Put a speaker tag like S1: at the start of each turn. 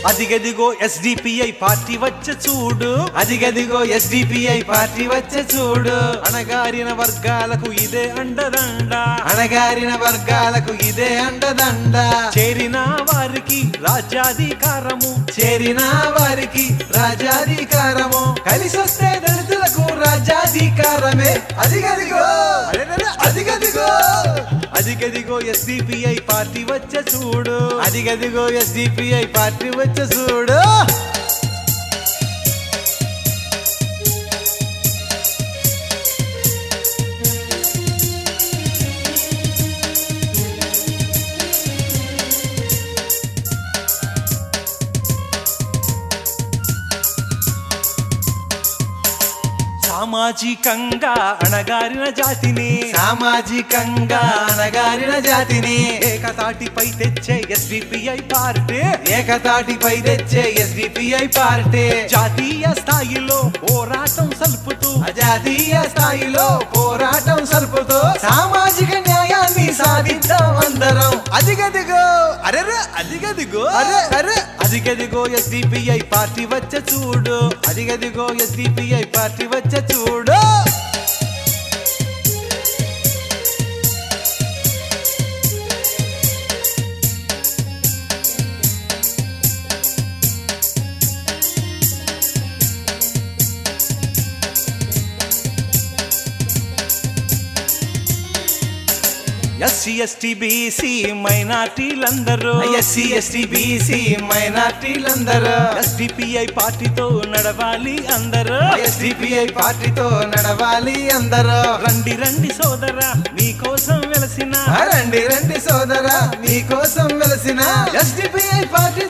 S1: అదిగదిగో SDPI party వచ్చే చూడు, అదిగదిగో ఎస్డిపిఐ పార్టీ వచ్చే చూడు. అణగారిన వర్గాలకు ఇదే అండదండ, అణగారిన వర్గాలకు ఇదే అండదండ. చేరిన వారికి రాజ్యాధికారము, చేరిన వారికి రాజ్యాధికారము. కలిసొస్తే దళితులకు రాజ్యాధికారమే. అదిగదిగో అదిగదిగో అదిగదిగో ఎస్డిపిఐ పార్టీ వచ్చే చూడు, అదిగదిగో ఎస్డిపిఐ పార్టీ వచ్చే చూడు. సామాజికంగా అణగారిన జాతిని, సామాజికంగా అణగారిన జాతిని ఏకతాటిపై తెచ్చే ఎస్డిపిఐ పార్టీ, ఏకతాటిపై తెచ్చే ఎస్డిపిఐ పార్టీ. జాతీయ స్థాయిలో పోరాటం సల్పుతూ, జాతీయ స్థాయిలో పోరాటం సల్పుతూ సామాజిక న్యాయాన్ని సాధిద్దాం అందరం. అదిగదిగో అరెరే అదిగదిగో అరే అదిగదిగో ఎస్డిపిఐ పార్టీ వచ్చే చూడు, అదిగదిగో ఎస్డిపిఐ పార్టీ వచ్చే చూడు. ఎస్సీ ఎస్టీ బీసీ మైనార్టీలందరూ, ఎస్సీ ఎస్టీ బీసీ మైనార్టీలందరూ ఎస్డిపిఐ పార్టీతో నడవాలి అందరూ, ఎస్డిపిఐ పార్టీతో నడవాలి అందరూ. రండి రండి సోదరా మీకోసం వెలసిన, రండి రండి సోదరా మీకోసం వెలసిన ఎస్డిపిఐ పార్టీ.